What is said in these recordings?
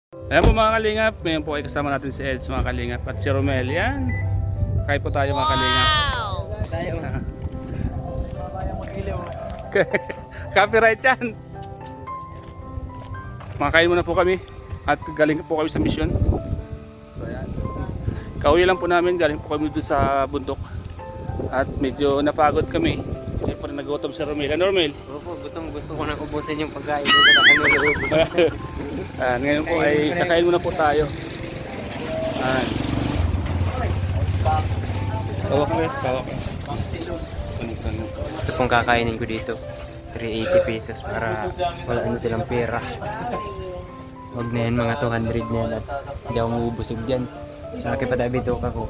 Ayan po mga kalingap, ngayon po ay kasama natin si Eds mga kalingap at si Romel. Yan, kain po tayo mga kalingap. Tayo. Copyright yan. Makain muna po kami at galing po kami sa mission. So ayan, kauwi lang po namin, galing po kami doon sa bundok. At medyo napagod kami. Siyempre nagutom si Romel. Ano Romel? Opo, gusto ko na ubusin yung pagkain dito sa kanila. Ngayon po ay kakain muna po tayo. Tawak mo, tawak. Ito pong kakainin ko dito. 380 pesos para wala na silang pera. Huwag na yan, mga 200 na yan at hindi ako mabubusog dyan. Sa laki pa dabitok ako.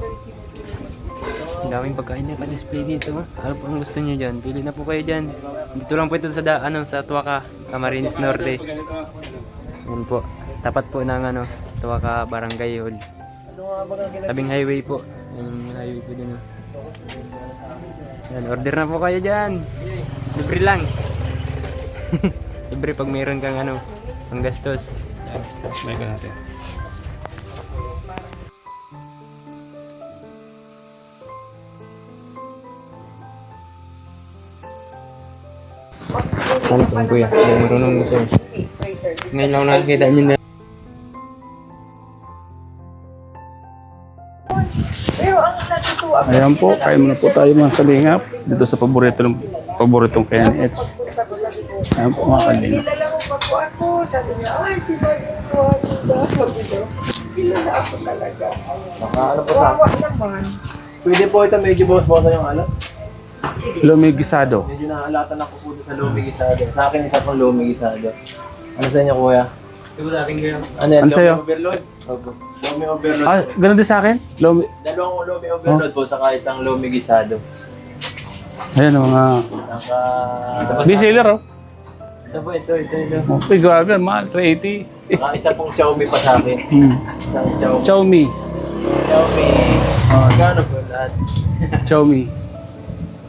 Ang daming pagkain na pa-display dito. Ano po ang gusto nyo dyan? Pili na po kayo dyan. Dito lang po ito sa sa Tuaca, Camarines Norte. Yan po. Tapat po ng Tuaca Barangay Hall. Tabing highway po. Yung highway po din. Yan, order na po kayo dyan. Libre lang. Libre pag mayroon kang pang gastos. May ka natin. Ano po kuya? Hindi marunong nito. Ngayon lang nakikita niyo na. Ayan po, kain muna po tayo mga kalingap. Dito sa paboritong kaya ni Eds. Ayan po mga kalingap. Kilala mo pa po ako. Sabi niya, ay, si Bagay ko. Sabi niya, kilala ako talaga. Ano po sa? Wawa naman. Pwede po ito medyo bawas-bawasan yung alat. Lumi gisado. Medyo naalatan ako po sa lumi gisado. Sa akin isa pang lumi gisado. Ano sa inyo kuya? Ito po sa akin kuya. Ano yan? Ano sa'yo? Lumi overload? Opo. Lumi overload. Ah, ganun din sa akin? Lumi. Dalawang lumi overload po saka isang lumi gisado. Ayan ang mga reseller oh. Ito po, ito. Okay, grabe, mahal, 380. Saka isa pong Xiaomi pa sa akin. Isang Xiaomi. Xiaomi. Xiaomi. Gano'n po lahat? Xiaomi.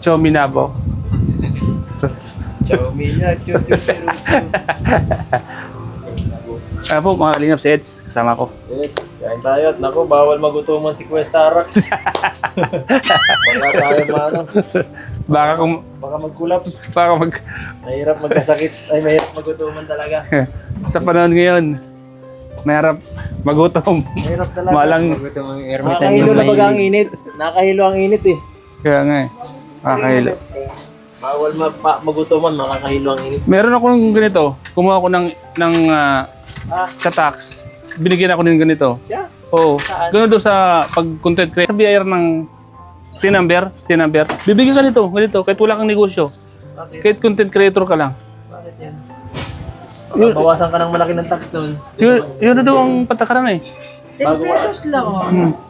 Xiaomi Nabo. Xiaomi yan. Ayan po mga kalingap si Eds, kasama ko. Yes, kain tayo. At naku, bawal magutuman si Questarax. Baka tayo baka mag-collapse. Para Mahirap magkasakit. Ay, mahirap magutuman talaga. sa panahon ngayon, mahirap magutom. Mahirap talaga. Malang, Nakakahilo na baga ang init. Nakakahilo ang init eh. kaya nga eh, makakahilo. Bawal magutuman, makakahilo ang init. Meron ako ng ganito, kumuha ako ng sa tax, binigyan ako ng ganito. Yeah. Oo, Saan? gano'n doon sa pag-content creator. Sa BIR ng T-number, bibigyan ka nito, ganito, kahit wala kang negosyo. Bakit? Kahit content creator ka lang. Bakit yan? Bawasan ka ng malaki ng tax doon. Yun na daw ang patakaran eh. 10 pesos lang.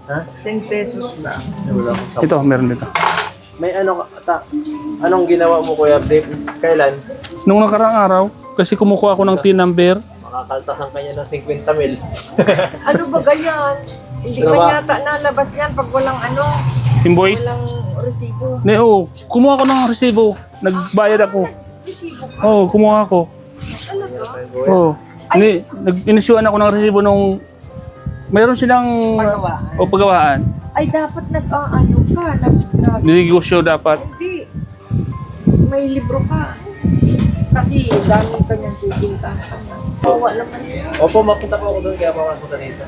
Ha? 10 pesos lang. Wala akong sakit. Ito, meron dito. May anong ginawa mo kuya? Kailan? Nung nakaraang araw, kasi kumukuha ako ng T-number, Makakaltasan ka niya ng 50 mil. Ano ba ganyan? Hindi Ano pa ba? yata nalabas yan pag walang invoice. walang resibo. Oo, kumuha ako ng resibo. Nagbayad ako. Resibo ka? Oo, kumuha ako. Talaga? Oo. Inisyuan ako ng resibo nung mayroon silang Pagawaan. pagawaan. Ay, dapat ka. Negosyo dapat. Hindi. May libro ka. Kasi dami ka niyang pipintahan. Bawa naman yun. Opo, mapunta po ako doon kaya mapunta dito.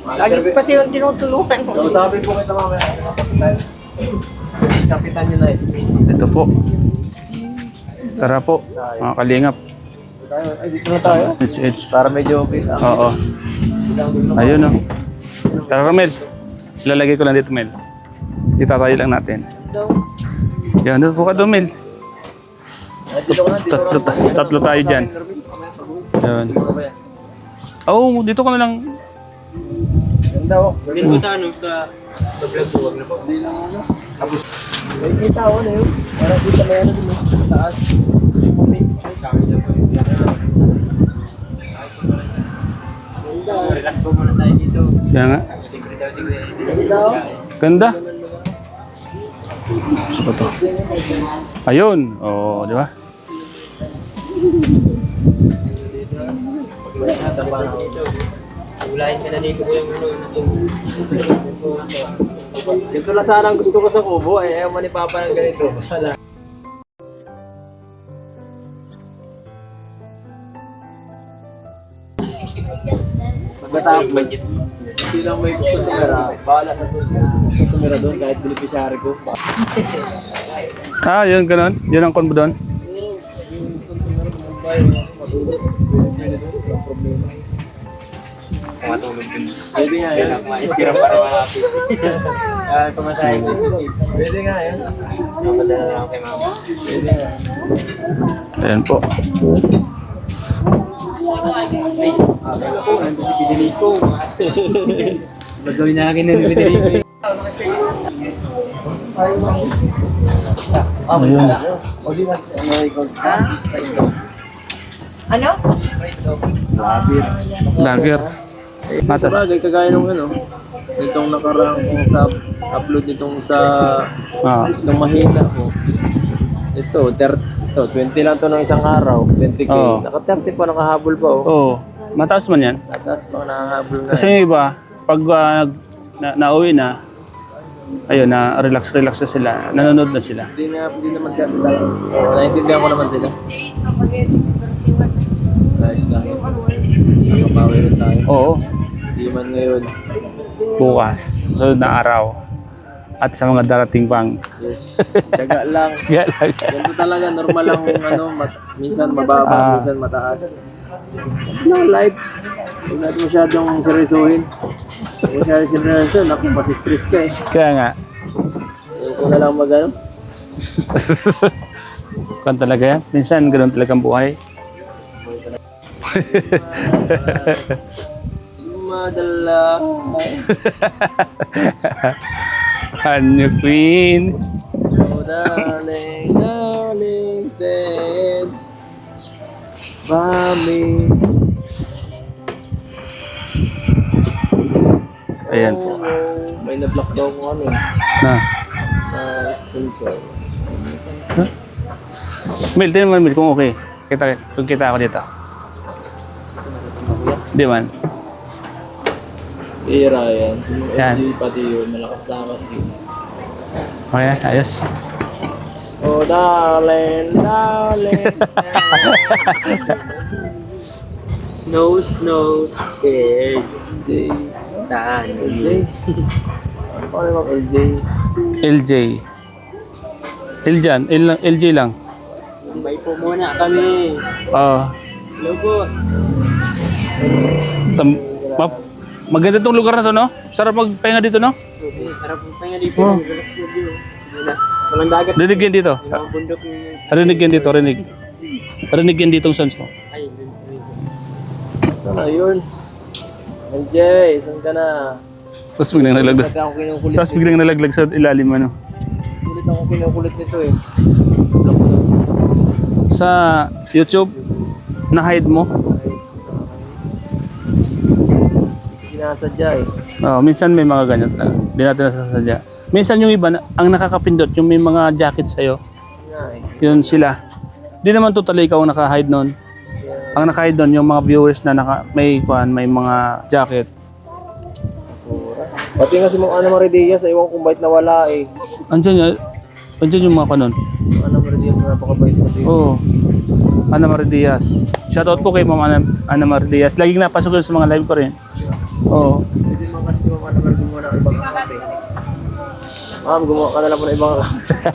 Lagi pa silang tinutulungan ko. Kausapin po kita mamaya. Kapitan. Kapitan nyo na eh. Ito po. Tara po, mga kalingap. Ay, dito na tayo. It's. Para medyo okay lang. Oo. Ayun oh. Tara Mel. Ilalagay ko lang dito Mel. Itatayo lang natin. Yan, dito po ka doon Mel. Ay, dito ko na. Tatlo tayo dyan. Yan. Oo, dito ka na lang. Ganda oh. Dito sa vlog ko, wag na po. Tapos, may kita ako na yun. Para dito may din sa taas. Relax po muna tayo dito. Kaya nga. Libre daw siguro. Ganda oh. Ganda. Ano to? Ayun. Oo, di ba? Ulahin ka na dito ko yung Ito na sana ang gusto ko sa kubo, ayaw man ni Papa ng ganito. Wala. Pagkatapos, hindi lang may gusto tumira. Bahala sa gusto tumira doon kahit beneficiary ko. Ah, yun ganun. Yun ang konbo doon. matulog din. Pwede nga yan. Maitira para malapit. Tumatay ko. Pwede nga yan. Mapadala lang ako kay mama. Pwede nga. Ayan po. Nandun si Fidelico. Magawin na akin ng Fidelico. Ayun. Ano? Lager. Matas. Bagay, kagaya nung ano, itong nakarang kong sa upload nitong sa Ah. itong mahina ko. Ito, 20 lang to ng isang araw, 20k. Oo. Naka 30 pa, nakahabol pa oh. Oo. Mataas man yan. Tatas pa nakahabol na. Kasi yung iba, pag nauwi na, ayun, na relax na sila. Nanonood na sila. Hindi naman kasi talaga. Naintindihan ko naman sila. Ayos lang. Nakapawi rin tayo. Oo. Hindi man ngayon. Bukas. Sunod na araw. At sa mga darating pang. Yes. Tiyaga lang. Kaya lang. Ganito talaga, normal lang ano, minsan mababa, Ah. minsan mataas. No, live. Huwag natin masyadong seryosohin. Huwag masyadong seryosohin, ako masistress ka eh. Kaya nga. Huwag ko na lang mag-ano. Kan talaga yan. Minsan ganun talagang buhay. Madala. Hanyo Queen. Oh, darling, darling, said, Mami. Ayan po. May na-block daw kung ano eh. Na. Sponsor. Mil, din naman Mil kung okay. Kita ako dito. Di man. Ira yan. Yan. Hindi pati yun. Malakas-lakas yun. Okay, ayos. Oh, darling, darling. Snow, scared. LJ. Saan? LJ. Ano pa naman LJ? LJ. Iljan, LJ lang. May po muna kami. Oo. Hello po. Maganda tong lugar na to, no? Sarap magpahinga dito, no? Sarap po pa nga dito. Oh. Relax na view. Walang dagat. Rinig yan dito. Yung mga bundok ng... Rinig yan dito, rinig. Rinig yan dito ang sounds mo. Ay, Saan na yun? LJ, saan ka na? Tapos biglang nalaglag. Bakit ako kinukulit Tapos biglang nalaglag sa ilalim, ano? Kulit ako kinukulit nito eh. Sa YouTube, na-hide mo. Sinasadya eh. Oh, minsan may mga ganyan talaga. Hindi natin nasasadya. Minsan yung iba, ang nakakapindot, yung may mga jacket sa'yo, Nga eh. yun sila. Di naman totally ikaw ang naka-hide nun. Ang naka-hide nun, yung mga viewers na may mga jacket. Basura. Pati nga si Mang Ana Maridia, sa iwan kung bait na wala eh. Andyan yung mga kanon. Ana Maridia, napakabait mo din. Oo. Ana Maria Diaz. Shoutout po kay Ma'am Ana Maria Diaz. Laging napasok yun sa mga live ko rin. Oo. Pwede man kasi Mang Ana Maridia gumawa ng ibang kape. Ma'am, gumawa ka na lang po ng ibang kape.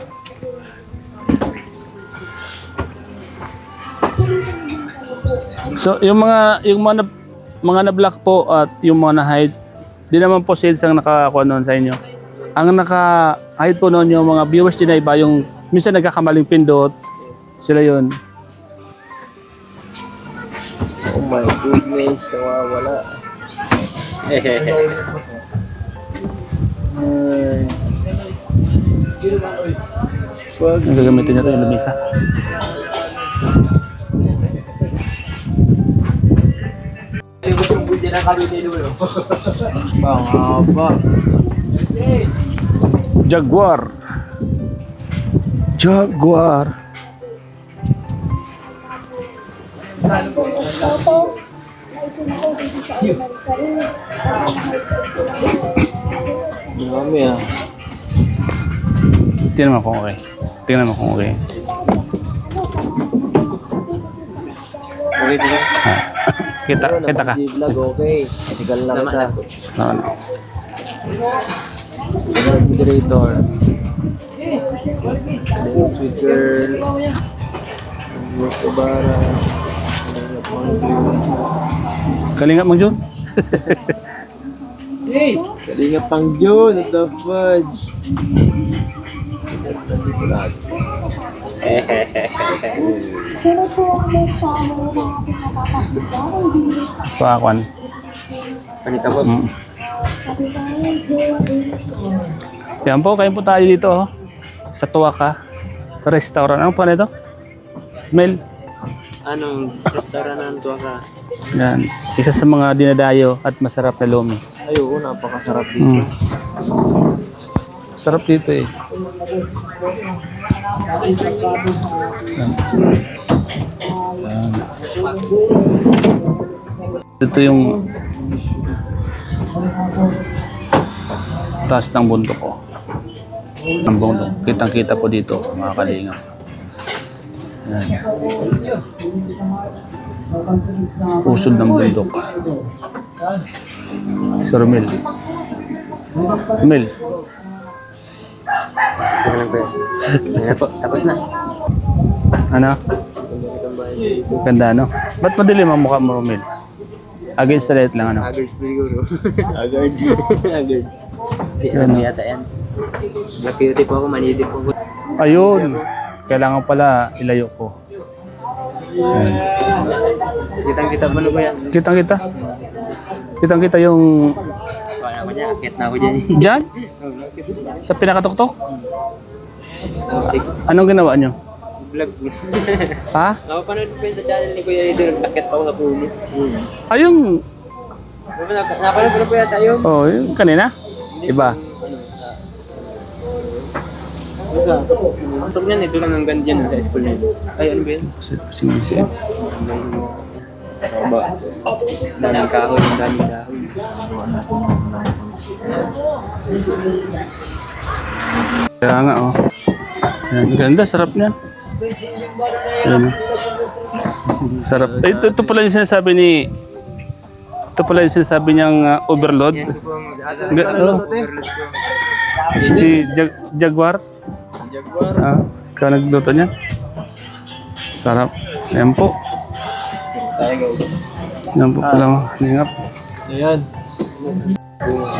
So, yung mga na-block po at yung mga na-hide, di naman po sales ang nakakuha noon sa inyo. Ang naka-hide po noon yung mga viewers din na iba, yung minsan nagkakamaling pindot, sila yun. Oh my goodness, nawawala. Ay. Wag. Ang gagamitin nyo ito yung lamisa. Pangaba. Jaguar. Marami ah. Tingnan mo kung okay. Tingnan mo kung okay. Okay, diba? Kita ka. Vlog, okay. Sigal na kita. No. Moderator. Sweet girl. Bara. Kalingap Mang Jun. Kalinga pang June at the fudge. Pakwan. Panita po. Yan po, kain po tayo dito oh. Sa Tuwaka Restaurant. Ano pa na ito? Mel. Anong restaurant ng Tuwaka? Yan. Isa sa mga dinadayo at masarap na lomi. Ay, oo, napakasarap dito. Mm. Sarap dito eh. Yan. Yan. Ito yung taas ng bundok ko. Ang bundok. Kitang-kita po dito, mga kalingap. Yan. Pusod ng bundok. Sir Mel. Mel. Ito lang po yan. Ayan po, tapos na. Ano? Ganda, no? Ba't madilim ang mukha mo, Mel? Against the light lang, ano? Agard siguro. Agard. Agard. Yan, Ano yata yan? Black Beauty po ako, manidi po ako. Ayun. Kailangan pala ilayo ko. Ayan. Kitang-kita po na po yan. Kitang-kita. Kitang-kita yung... Kaya ako niya, akit na ako dyan. Diyan? Sa pinakatuktok? Musik. Anong ginawa nyo? Vlog. Ha? Napapanood ko yun sa channel ni Kuya Idol, akit pa ako sa puno. Ayun. Napanood ko na po yata yun. Oh, yung kanina? Iba. Ang tog niyan, ito lang hanggang dyan sa school niya. Ay, ano ba yun? Sinisids. Ba? Daming kahoy, daming kahoy. Kaya nga, oh. Ayan, ganda, sarap niyan. Ayan. Sarap. Eh, ito pala yung sinasabi ni... Ito pala yung sinasabi niyang overload. Yan po ang Si Jaguar. Ah, ikaw nagluto niya. Sarap. Ayan po. Ayan po pala. Ningap. Ayan.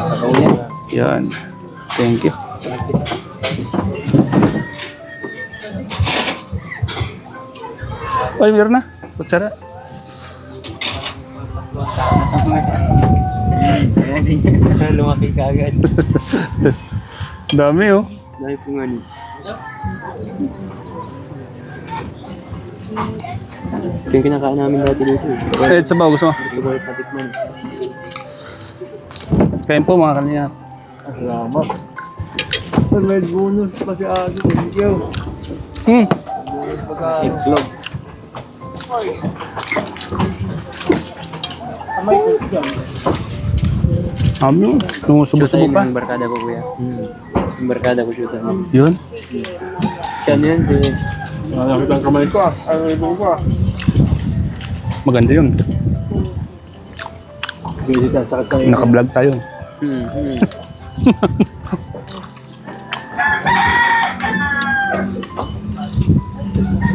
sa kauyan. Yan. Thank you. Ay, meron na. Kutsara. Ayan din yan. Lumaki ka agad. Dami oh. Dahil po nga niyo. Ito yung kinakain namin dati dito. Eh, sa bago gusto mo. Gusto ko yung patikman. Kain po mga kanina. Salamat. May bonus pa si Agi. Thank you. Iklog. Amin. Nung subo-subo pa. Yung barkada ko kuya. Yung barkada ko shoot ano. Yun. Yan yan. Nakakita ang kamay ko ah. Ano ibang ko ah. Maganda yun. Hindi sasakit sa Naka-vlog tayo.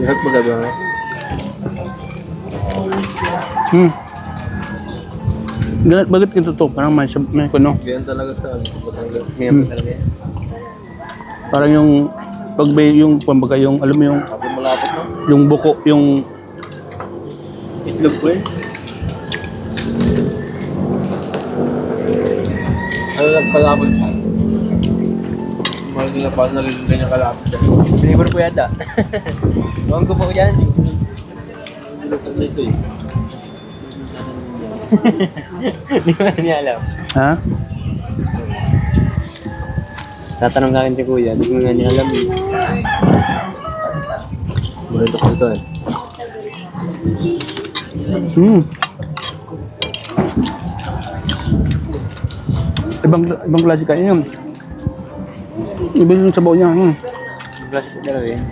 lahat magagawa. Ganit bagit ito to. Parang may kuno. Ganyan talaga sa Batangas. Ngayon po talaga yan. Parang yung pag may yung pambaga yung alam mo yung Sabi malapit no? yung buko yung Itlog po eh. Ano nagkalapit ka? Mahal nila paano nagiging ganyan kalapit ka. Flavor po yata. Ewan ko po yan. Dito eh. Hindi ko niya alam. ha? Tatanong natin si kuya. Hindi ko nga niya alam eh. Burrito ko ito eh. Ibang klase kain yun. Iba yung sabaw niya. Plus po dalawa yan.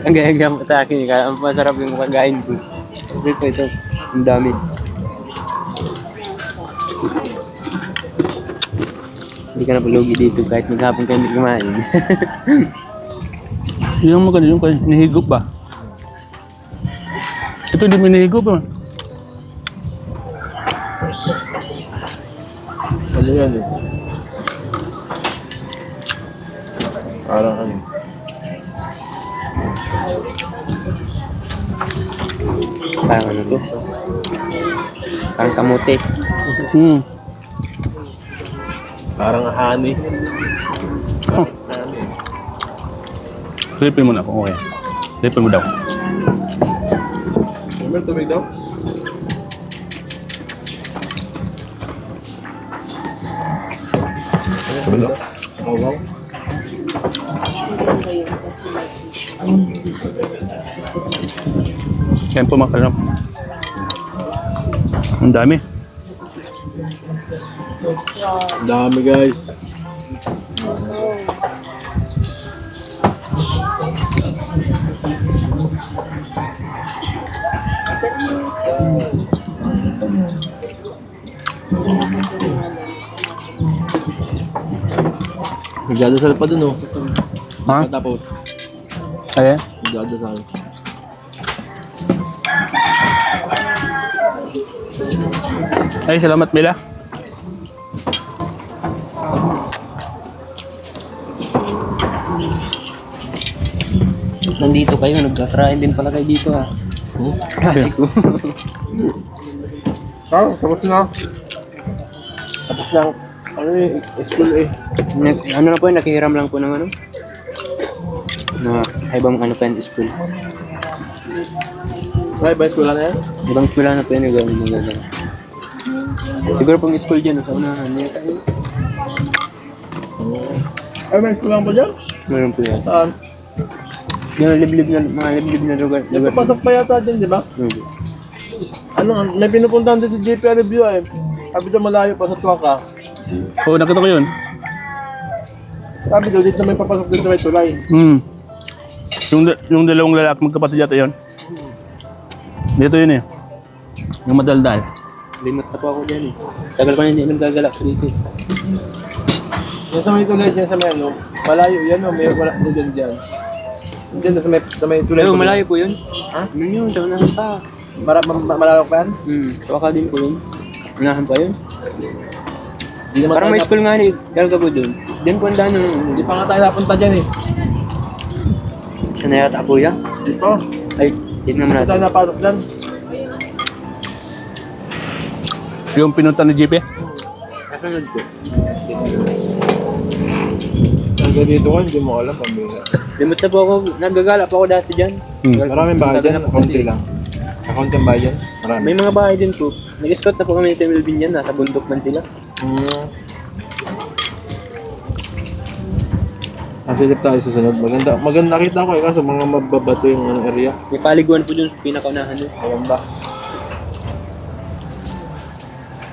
Ang gaya po sa akin, kaya ang masarap yung kagain ko. Sabi po ito, ang dami. Hindi ka na palugi dito kahit maghapon kayo hindi kumain. Yung maganda yung nihigop ba? Ito hindi may nihigop ba? Ano yan eh? Parang ano? Parang ano to? Parang kamote. Parang honey. Oh. Silipin mo na kung okay. Silipin mo daw. Summer, tubig daw? Tubig daw. Oh, wow. Yan po mga kalam. Ang dami. Ang dami guys. Nagdadasal pa dun oh. Ha? Tapos, Ayan. nagdadasal. Ay, salamat Bella. Nandito kayo, nagka-fry din pala kayo dito ah. Klasiko. Tapos na. Tapos lang. Ano eh, school eh. Ano na po yun, nakihiram lang po ng ano? Na ibang ano pa yung school. Right, ba school na yan? Ibang school na po yun yung gano'n. Siguro pong school dyan, sa unahan niya tayo. Ay, may school lang pa dyan? Meron po yan. Saan? Yung liblib na, mga liblib na lugar. Napapasok pa yata dyan, di ba? Okay. Ano, may pinupuntahan din si JP Review eh. Sabi daw malayo pa sa Tuwaka. Oo, nakita ko yun. Sabi daw dito may papasok dito may tulay. Yung dalawang lalaki magkapatid yata yun. Dito yun eh. Yung madaldal. Limot na po ako dyan eh. Tagal pa na hindi nagagalak sa dito. Yan sa may tulay, yan sa may ano. Malayo yan o, may wala na dyan dyan. Dyan sa may tulay. Ayun, malayo po yun. Ha? Yun yun, sa unahan pa. Malawak pa yan? Tuwaka din po yun. Unahan pa yun. Di naman Parang tayo may school nga ni Galga po dun. Diyan po ang daan ng... Hindi pa nga tayo napunta dyan eh. Sana yata kuya? Di pa. Ay, tignan mo Hindi tayo natin. napasok dyan. Yung pinunta ni JP. Kasunod po. Hanggang dito ka, hindi mo alam. Pambira. Limot na po ako. Nagagala pa ako dati dyan. Maraming bahay dyan, kakunti lang. Kakunti ang bahay dyan, marami. May mga bahay din po. Nag-scout na po kami ni Tim Melvin yan. Nasa bundok man sila. Nasilip tayo sa sunod. Maganda nakita ko eh, kaso mga mababato yung ano, area. May paliguan po dun sa pinakaunahan dun. Maganda.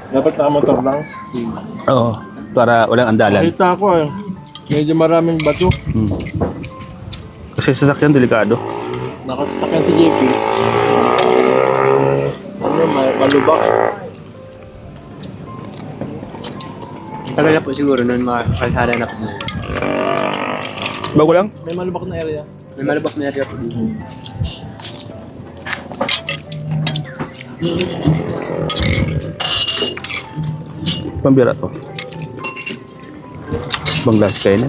Dapat nakamotor lang. Oo. Para walang andalan. Nakita ko eh. Medyo maraming bato. Kasi sasakyan delikado. Nakasakyan si JP. Ano, may malubak. Tagal na po siguro nun mga kalsada na po. Bago lang? May malubak na area. May malabak na area po dito. Pambira to. Banglas kayo na.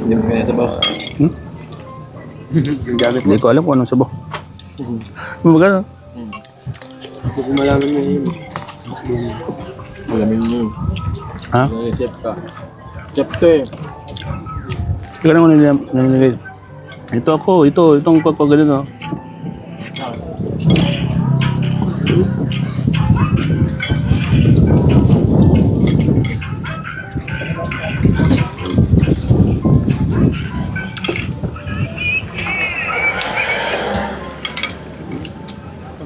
Hindi mo kaya sabaw. Yung gamit mo. Hindi ko alam kung anong sabaw. Maganda. Hindi ko malaman mo yun. Alamin mo. Ha? Chef ka. Chef to eh. Ikaw naman nilagay. Ito ako, itong pag ganun, oh.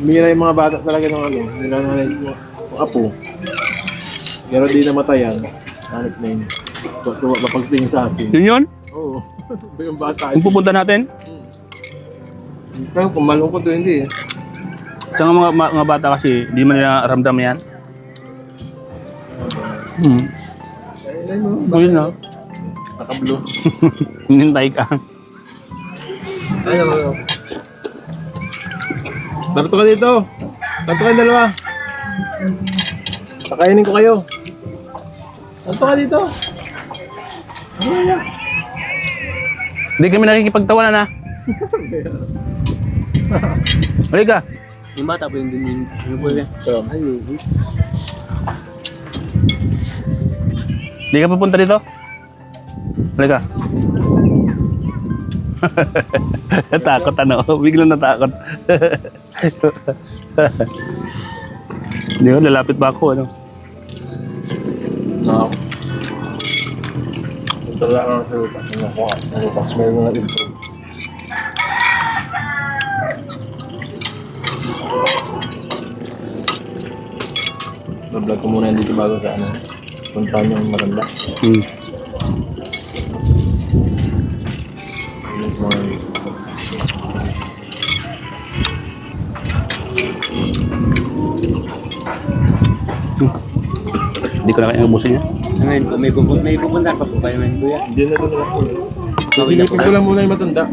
Mira yung mga bata talaga ng ano. Nila na yung apo. Pero di namatayan. Hanip na yun. Mapagtingin sa akin. Yun yun? Oo. Ba yung bata? Kung pupunta natin? Pero kung malungkot o hindi. Sa mga bata kasi, di man nila ramdam yan. Yun na. Naka-blue. Hinintay ka. Ano? Darto ka dito. Darto kayo dalawa. Pakainin ko kayo. Darto ka dito. Hindi kami nakikipagtawanan na. Halika. Yung bata po yung dun yung sinupul So, Hindi ka pupunta dito? Halika. Natakot ano? Biglang natakot. Hindi ko, lalapit ba ako ano? no. Ito lang ang salupa. Ano pa? Smell mo na ito. Bablog ko muna dito bago sa ano. Puntahan yung maganda. Hindi ko na kaya ubusin niya. Ngayon po, may pupunta pa po kayo ngayon, kuya. Hindi na ito na ako. Silipin ko lang muna yung matanda.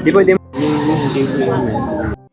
Di pwede. Yung simple yun.